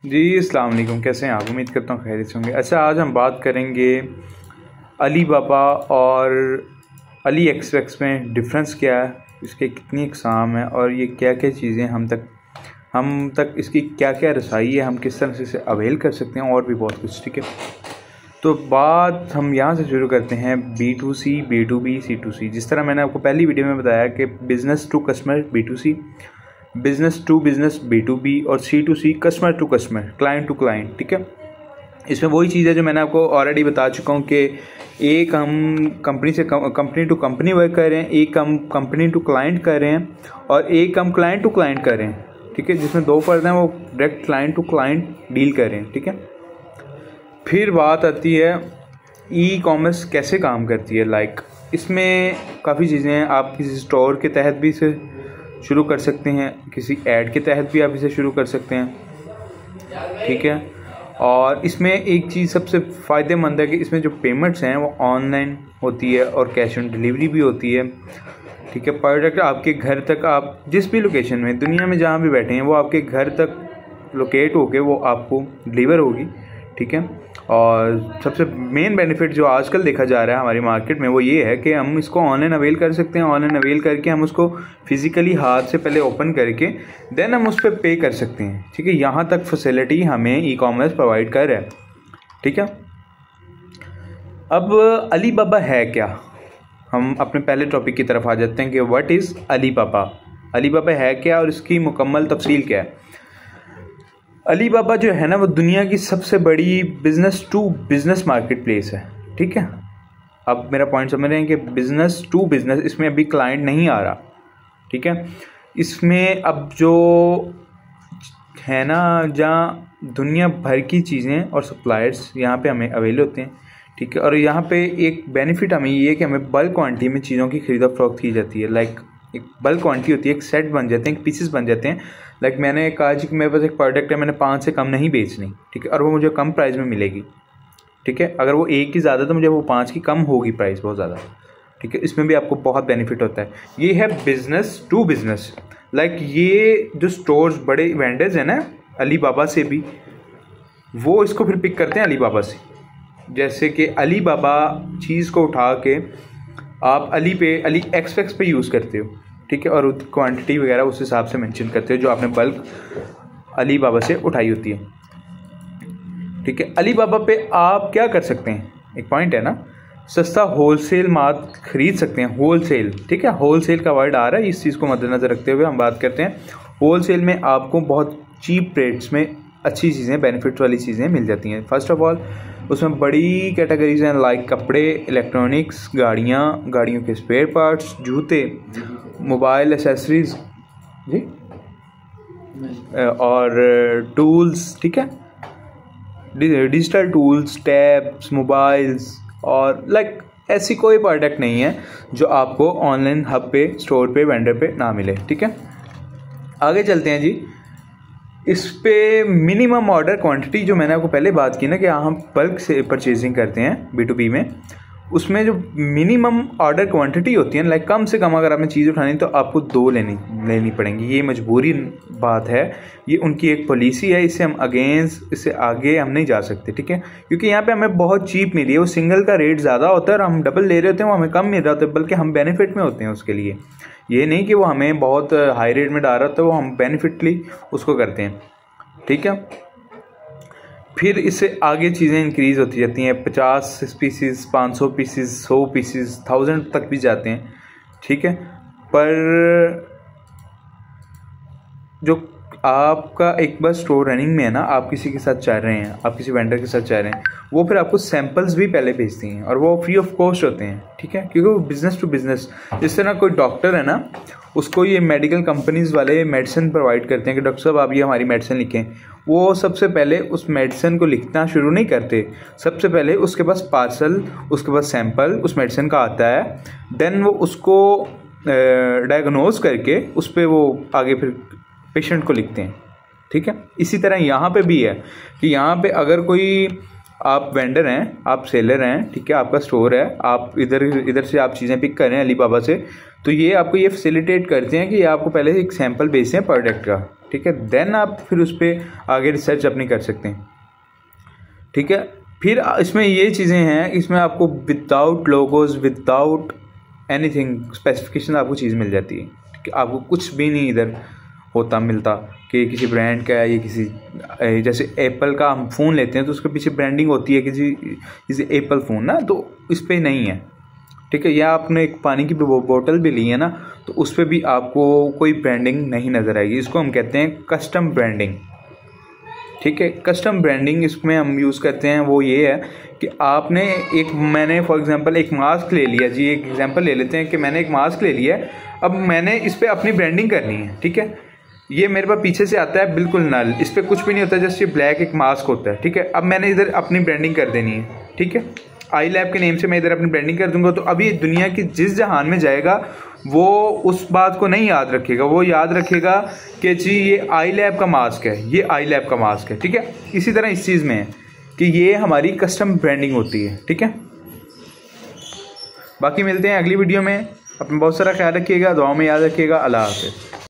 जी अस्सलाम वालेकुम, कैसे हैं आप? उम्मीद करता हूँ खैरियत से होंगे। अच्छा, आज हम बात करेंगे अली बाबा और अली एक्सप्रेस में डिफरेंस क्या है, इसके कितनी इकसाम है और ये क्या क्या चीज़ें हम तक इसकी क्या क्या रसाई है, हम किस तरह से इसे अवेल कर सकते हैं और भी बहुत कुछ। ठीक है, तो बात हम यहाँ से शुरू करते हैं B2C, B2B, C2C। जिस तरह मैंने आपको पहली वीडियो में बताया कि business to customer B2C, business to business B2B और C2C customer to customer, client to client. ठीक है, इसमें वही चीज़ है जो मैंने आपको ऑलरेडी बता चुका हूँ कि एक हम कंपनी से कंपनी टू कंपनी वर्क कर रहे हैं, एक हम कंपनी टू क्लाइंट कर रहे हैं और एक हम क्लाइंट टू क्लाइंट कर रहे हैं। ठीक है, जिसमें दो फ़र्ज हैं, वो direct client to client deal कर रहे हैं। ठीक है, फिर बात आती है ई कॉमर्स कैसे काम करती है। इसमें काफ़ी चीज़ें हैं। आप किसी स्टोर के तहत भी इसे शुरू कर सकते हैं, किसी ऐड के तहत भी आप इसे शुरू कर सकते हैं। ठीक है, और इसमें एक चीज़ सबसे फ़ायदेमंद है कि इसमें जो पेमेंट्स हैं वो ऑनलाइन होती है और कैश ऑन डिलीवरी भी होती है। ठीक है, प्रोडक्ट आपके घर तक, आप जिस भी लोकेशन में दुनिया में जहाँ भी बैठे हैं, वो आपके घर तक लोकेट होके वो आपको डिलीवर होगी। ठीक है, और सबसे मेन बेनिफिट जो आजकल देखा जा रहा है हमारी मार्केट में वो ये है कि हम इसको ऑनलाइन अवेल कर सकते हैं। ऑनलाइन अवेल करके हम उसको फिज़िकली हाथ से पहले ओपन करके देन हम उस पर पे कर सकते हैं। ठीक है, यहाँ तक फैसिलिटी हमें ई कॉमर्स प्रोवाइड कर रहा है। ठीक है, अब अली बाबा है क्या, हम अपने पहले टॉपिक की तरफ आ जाते हैं कि व्हाट इज़ अली बाबा। अली बाबा है क्या और इसकी मुकम्मल तफसील क्या है। अली बाबा जो है ना, वो दुनिया की सबसे बड़ी business to business marketplace है। ठीक है, अब मेरा पॉइंट समझ रहे हैं कि बिज़नेस टू बिज़नेस, इसमें अभी क्लाइंट नहीं आ रहा। ठीक है, इसमें अब जो है ना, जहाँ दुनिया भर की चीज़ें और सप्लायर्स यहाँ पे हमें अवेल होते हैं। ठीक है, और यहाँ पे एक बेनिफिट हमें ये है कि हमें बल्क क्वांटिटी में चीज़ों की खरीदा फरोख्त की जाती है। एक बल्क क्वांटिटी होती है, एक सेट बन जाते हैं, एक पीसेस बन जाते हैं। मैंने कहा जी कि मेरे पास एक प्रोडक्ट है, मैंने 5 से कम नहीं बेचनी। ठीक है, और वो मुझे कम प्राइस में मिलेगी। ठीक है, अगर वो 1 की ज़्यादा तो मुझे वो 5 की कम होगी प्राइस बहुत ज़्यादा। ठीक है, इसमें भी आपको बहुत बेनिफिट होता है। ये है बिज़नेस टू बिज़नेस। ये जो स्टोर्स, बड़े वेंडर्स हैं ना अली बाबा से भी, वो इसको फिर पिक करते हैं अली बाबा से। जैसे कि अली बाबा चीज़ को उठा के आप अली एक्सप्रेस पे यूज़ करते हो। ठीक है, और क्वांटिटी वगैरह उस हिसाब से मेंशन करते हो जो आपने बल्क अली बाबा से उठाई होती है। ठीक है, अली बाबा पे आप क्या कर सकते हैं, एक पॉइंट है ना, सस्ता होलसेल माल खरीद सकते हैं। होलसेल, ठीक है, होलसेल का वर्ड आ रहा है, इस चीज़ को मद्देनज़र रखते हुए हम बात करते हैं। होलसेल में आपको बहुत चीप रेट्स में अच्छी चीज़ें, बेनिफिट वाली चीज़ें मिल जाती हैं। फर्स्ट ऑफ ऑल उसमें बड़ी कैटेगरीज हैं, लाइक कपड़े, इलेक्ट्रॉनिक्स, गाड़ियों के स्पेयर पार्ट्स, जूते, मोबाइल एसेसरीज जी, और टूल्स। ठीक है, डिजिटल टूल्स, टैब्स, मोबाइल्स, और ऐसी कोई प्रोडक्ट नहीं है जो आपको ऑनलाइन हब पे, स्टोर पे, वेंडर पे ना मिले। ठीक है, आगे चलते हैं जी। इस पे मिनिमम ऑर्डर क्वांटिटी, जो मैंने आपको पहले बात की ना कि हम बल्क से परचेजिंग करते हैं B2B में, उसमें जो मिनिमम ऑर्डर क्वांटिटी होती है, कम से कम अगर आपने चीज़ उठानी तो आपको 2 लेनी पड़ेंगी। ये मजबूरी बात है, ये उनकी एक पॉलिसी है, इससे आगे हम नहीं जा सकते। ठीक है, क्योंकि यहाँ पे हमें बहुत चीप मिली है, वो सिंगल का रेट ज़्यादा होता है और हम डबल ले रहे होते हैं, वो हमें कम मिल रहा होता है, बल्कि हम बेनिफिट में होते हैं उसके लिए। ये नहीं कि वो हमें बहुत हाई रेट में डाल रहा होता है, वो हम बेनिफिटली उसको करते हैं। ठीक है, फिर इससे आगे चीज़ें इंक्रीज़ होती जाती हैं, 50 पीसीस, 500 पीसीस, 100 पीसीस, 1000 तक भी जाते हैं। ठीक है, पर जो आपका एक बार स्टोर रनिंग में है ना, आप किसी के साथ चाह रहे हैं, आप किसी वेंडर के साथ चाह रहे हैं, वो फिर आपको सैंपल्स भी पहले भेजती हैं और वो फ्री ऑफ कॉस्ट होते हैं। ठीक है, क्योंकि वो बिज़नेस टू बिज़नेस, जिस तरह कोई डॉक्टर है ना, उसको ये मेडिकल कंपनीज़ वाले मेडिसिन प्रोवाइड करते हैं कि डॉक्टर साहब आप ये हमारी मेडिसिन लिखें। वो सबसे पहले उस मेडिसिन को लिखना शुरू नहीं करते, सबसे पहले उसके पास पार्सल, उसके पास सैंपल उस मेडिसिन का आता है, देन वो उसको डायग्नोज करके उस पर वो आगे फिर पेशेंट को लिखते हैं। ठीक है, इसी तरह यहाँ पे भी है कि यहाँ पे अगर कोई आप वेंडर हैं, आप सेलर हैं, ठीक है, आपका स्टोर है, आप इधर से आप चीज़ें पिक कर रहे हैं अली बाबा से, तो ये आपको ये फैसिलिटेट करते हैं कि आपको पहले एक सैंपल भेजते हैं प्रोडक्ट का। ठीक है, देन आप फिर उस पर आगे रिसर्च अपनी कर सकते हैं। ठीक है, फिर इसमें ये चीज़ें हैं, इसमें आपको without logos, without anything specification आपको चीज़ मिल जाती है। ठीक है, आपको कुछ भी नहीं इधर मिलता कि किसी ब्रांड का है, ये किसी, जैसे एप्पल का हम फ़ोन लेते हैं तो उसके पीछे ब्रांडिंग होती है किसी एप्पल फ़ोन ना, तो इस पर नहीं है। ठीक है, या आपने एक पानी की बोतल भी ली है ना, तो उस पर भी आपको कोई ब्रांडिंग नहीं नज़र आएगी। इसको हम कहते हैं कस्टम ब्रांडिंग। ठीक है, कस्टम ब्रांडिंग इसमें हम यूज़ करते हैं, वो ये है कि आपने मैंने फॉर एग्जांपल एक मास्क ले लिया जी, एक एग्जांपल ले लेते हैं कि मैंने एक मास्क ले लिया है, अब मैंने इस पर अपनी ब्रांडिंग करनी है। ठीक है, ये मेरे पास पीछे से आता है बिल्कुल नल, इस पर कुछ भी नहीं होता, जस्ट ये ब्लैक एक मास्क होता है। ठीक है, अब मैंने इधर अपनी ब्रांडिंग कर देनी है। ठीक है, आई लैब के नेम से मैं इधर अपनी ब्रांडिंग कर दूंगा, तो अभी दुनिया की जिस जहान में जाएगा वो उस बात को नहीं याद रखेगा, वो याद रखेगा कि जी ये आई लैब का मास्क है, ये आई लैब का मास्क है। ठीक है, इसी तरह इस चीज़ में है कि ये हमारी कस्टम ब्रांडिंग होती है। ठीक है, बाकी मिलते हैं अगली वीडियो में। अपना बहुत सारा ख्याल रखिएगा, दुआओं में याद रखिएगा। अल्लाह हाफ़िज़।